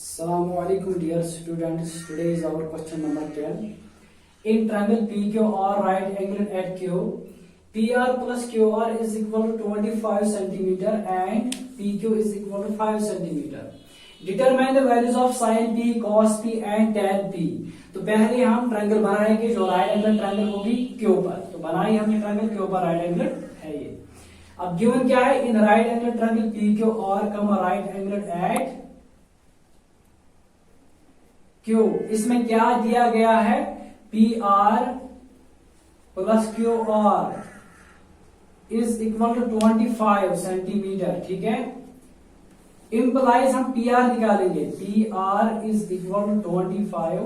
Assalamualaikum dear students. Today is our question number 10. In triangle PQR right angle at Q, PR plus QR is equal to 25 centimeter and PQ is equal to 5 centimeter. Determine the values of sin P, cos P and tan P. तो पहले हम triangle बनाएंगे जो right angle triangle होगी Q पर. तो बनाई हमने ट्रायंगल Q पर राइट एंगल है ये. अब गिवन क्या है? In right angle triangle PQR कम राइट एंगल एट Q. इसमें क्या दिया गया है? PR plus QR is equal to 25 centimetre. ठीक है, इंप्लाइज हम PR निकालेंगे. PR is equal to 25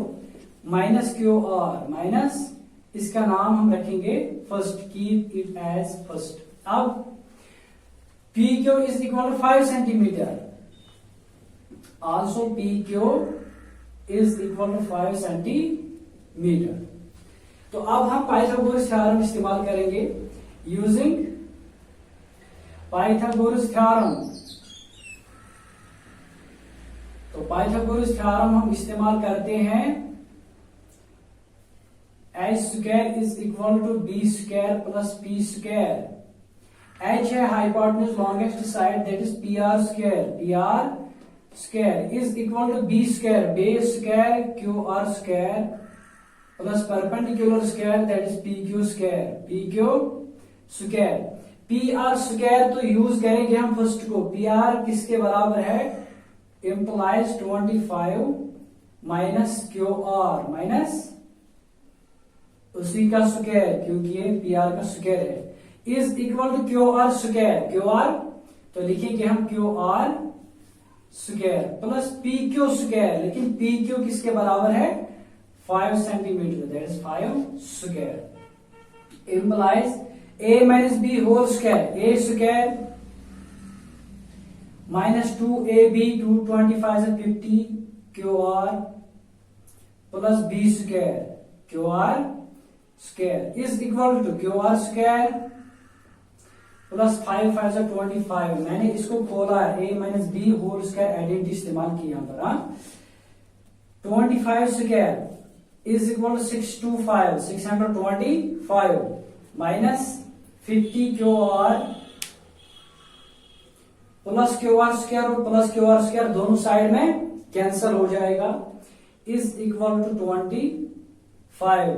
minus QR minus इसका नाम हम रखेंगे first. Keep it as first. अब PQ is equal to 5 centimetre. Also PQ is equal to 5 centimetre. तो अब हम पाइथागोरस थ्योरम इस्तेमाल करेंगे. Using Pythagoras theorem. तो पाइथागोरस थ्योरम हम इस्तेमाल करते हैं. H square is equal to B square plus P square. H है hypotenuse longest side that is PR square. PR square is equal to B square base square QR square plus perpendicular square that is PQ square. PQ square. PR square तो use करेंगे हम first को. PR किसके बराबर है? Implies 25 minus QR minus उसी का square क्योंकि ये PR का स्क्वायर है. Is equal to QR square. QR तो लिखेंगे हम QR square plus PQ square. लेकिन PQ किसके बराबर है? 5 centimetre that is 5 square. Implies A minus B whole square. A square minus 2AB 225 से 50 QR plus B square QR square is equal to QR square plus 5 5 से 25. मैंने इसको खोला है. A minus B whole square identity इस्तेमाल की यहां पर. 25 square is equal to 625 625 minus 50 QR plus QR square और प्लस QR स्क्वायर दोनों साइड में कैंसल हो जाएगा. Is equal to 25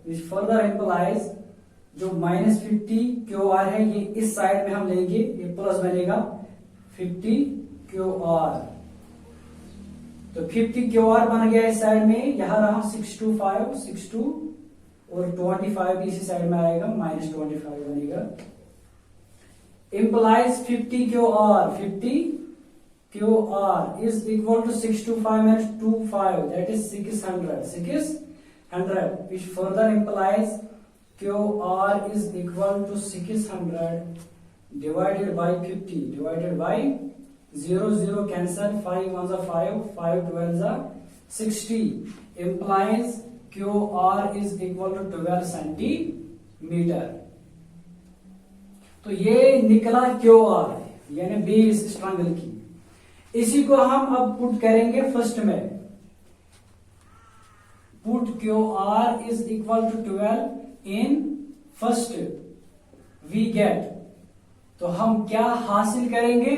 which further implies जो माइनस 50 QR है ये इस साइड में हम लेंगे. ये प्लस बनेगा 50 QR. तो 50 QR बन गया इस साइड में. यहां रहा 625 62 और 25 भी इसी साइड में आएगा माइनस 25 बनेगा. Implies 50 QR is equal to 625 minus 25 that is 600 which further implies QR is equal to 600 divided by 50 divided by 0 cancel 5 1 are 5 5 12 are 60 implies QR is equal to 12 centimeter. तो ये निकला QR यानी base इस triangle की. इसी को हम अब पुट करेंगे फर्स्ट में. Put QR is equal to 12 in first we get. तो हम क्या हासिल करेंगे?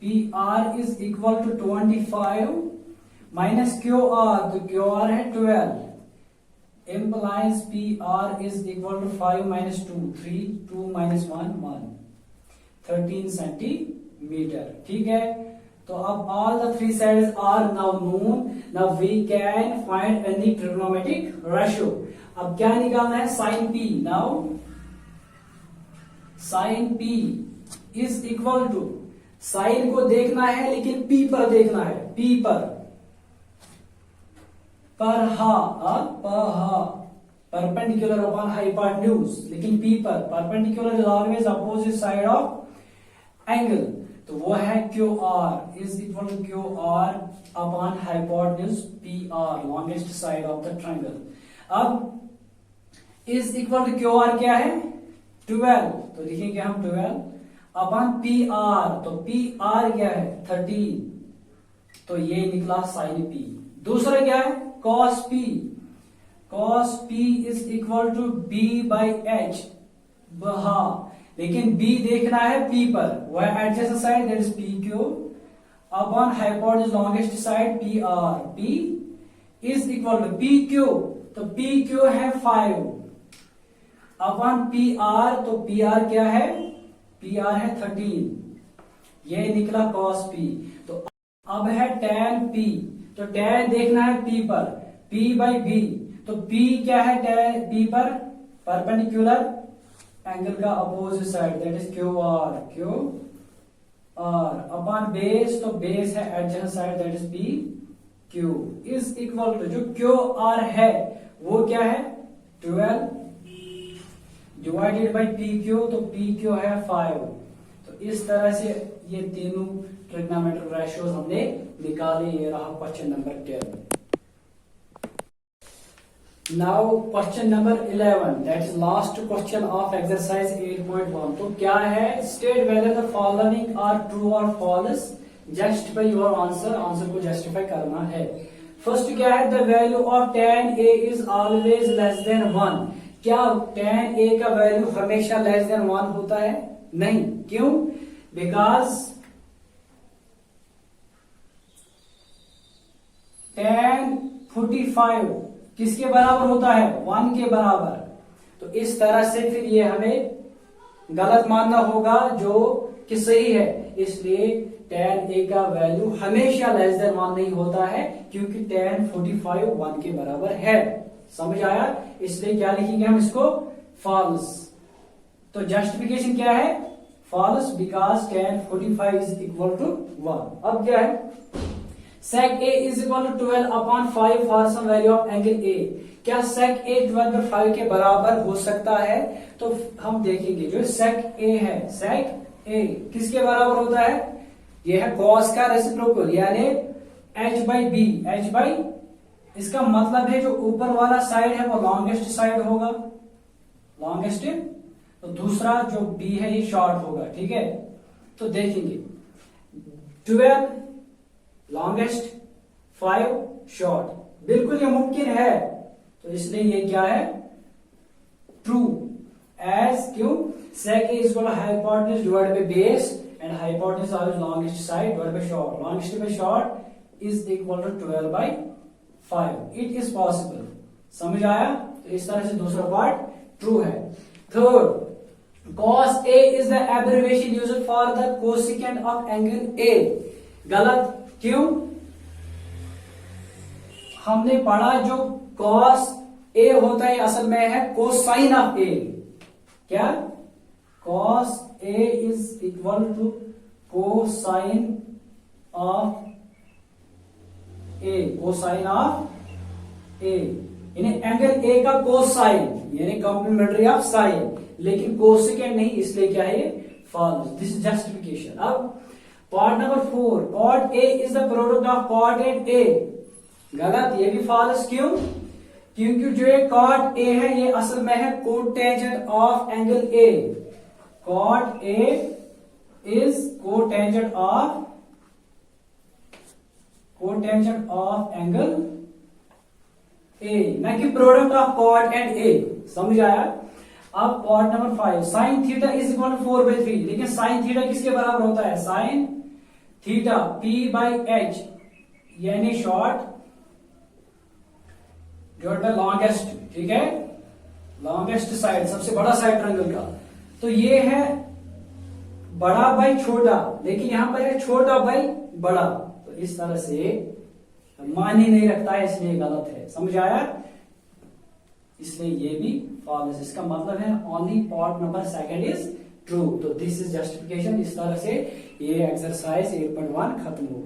PR is equal to 25 minus QR. तो QR है 12 implies PR is equal to 5 minus 2 3 2 minus 1 1 13 centimetre. ठीक है, तो अब all the three sides are now known. Now we can find any trigonometric ratio. अब क्या निकालना है? sin P. Now sin P is equal to sin को देखना है लेकिन P पर देखना है. P पर परपेंडिकुलर अपॉन हाइपोटेन्यूज. लेकिन P पर perpendicular is always opposite side of angle. तो वो है QR is equal to QR upon hypotenuse PR longest side of the triangle. अब इज इक्वल टू QR क्या है? 12. तो लिखेंगे हम 12 अपॉन PR. तो PR क्या है? 13 तो ये निकला साइन पी। दूसरा क्या है, cos P. Cos P is equal to B by H. हाँ, लेकिन बी देखना है पी पर, वह adjacent side that is P Q upon hypotenuse longest side P R. P is equal to P Q, तो पी क्यू है 5 upon P R, तो P R क्या है, पी आर है 13। ये निकला कॉस पी। तो अब है tan p, तो tan देखना है p पर, p बाई बी, तो p क्या है tan p पर, परपेंडिकुलर एंगल का opposite side that is Q R. Q R upon base, तो बेस है adjacent side that is P Q is equal to, जो क्यू आर है वो क्या है 12 डिवाइडेड बाई पी क्यू, तो पी क्यू है 5। तो इस तरह से ये तीनों ट्रिग्नोमेट्रिक रेशियोज हमने निकाले। ये रहा question number 10। Now question number 11 that is last question of exercise 8.1। तो क्या है, state whether the following are true और false, justify your answer. Answer को जस्टिफाई करना है। फर्स्ट क्या है, the value of tan a is always less than 1। क्या tan a का वैल्यू हमेशा लेस देन 1 होता है? नहीं। क्यों? बिकॉज tan 45 किसके बराबर होता है, 1 के बराबर। तो इस तरह से फिर ये हमें गलत मानना होगा जो कि सही है। इसलिए tan a का वैल्यू हमेशा लेस देन 1 नहीं होता है, क्योंकि tan 45 1 के बराबर है। समझ आया? इसलिए क्या लिखेंगे हम इसको, फॉल्स। तो जस्टिफिकेशन क्या है, false, because tan 45 is equal to 1। अब क्या है, sec a is equal to 12 upon 5 for some value of angle a। क्या sec a 12 और 5 के बराबर हो सकता है? तो हम देखेंगे, जो sec a है, sec a किसके बराबर होता है, यह है cos का रेसिप्रोकल, यानी h by B. h by, इसका मतलब है जो ऊपर वाला साइड है वो लॉन्गेस्ट साइड होगा, लॉन्गेस्ट। तो दूसरा जो b है ये शॉर्ट होगा, ठीक है। तो देखेंगे 12 लॉन्गेस्ट, 5 शॉर्ट, बिल्कुल ये मुमकिन है। तो इसलिए ये क्या है, ट्रू। एज क्यों, sec a is equal to hypotenuse divided by base, and hypotenuse always longest side divided by short. Longest by short is equal to 12 by 5। It is possible. समझ आया? तो इस तरह से दूसरा पार्ट ट्रू है। Third, cos a is the abbreviation used for the cosecant of angle a। गलत। क्यों? हमने पढ़ा जो cos a होता है असल में है कोसाइन ऑफ a। क्या? cos a is equal to cosine of a। Cosine of a यानी एंगल a का कोसाइन, यानी कॉम्प्लीमेंट्री ऑफ साइन, लेकिन कोसेकेंड नहीं, इसलिए क्या है ये फॉल्स। This is justification. अब part number 4, cot a is the product of cot and a। गलत, ये भी फॉल्स। क्यों? क्योंकि जो ये cot a है ये असल में है cotangent of angle a। cot a is cotangent of angle a, ना कि product of cot and a। समझ आया? अब part number 5, sine theta is equal to 4/3। लेकिन साइन थीटा किसके बराबर होता है, sine theta p by H, यानी शॉर्ट डिवाइडेड बाय लॉन्गेस्ट। ठीक है, लॉन्गेस्ट साइड, सबसे बड़ा साइड ट्रायंगल का। तो ये है बड़ा बाई छोटा, लेकिन यहां पर है छोटा बाई बड़ा। तो इस तरह से मान ही नहीं रखता है, इसलिए गलत है। समझ आया? इसलिए ये भी फॉल्स। इसका मतलब है only part number 2 is true. तो दिस इज जस्टिफिकेशन। इस तरह से ये एक्सरसाइज 8.1 खत्म हो गई।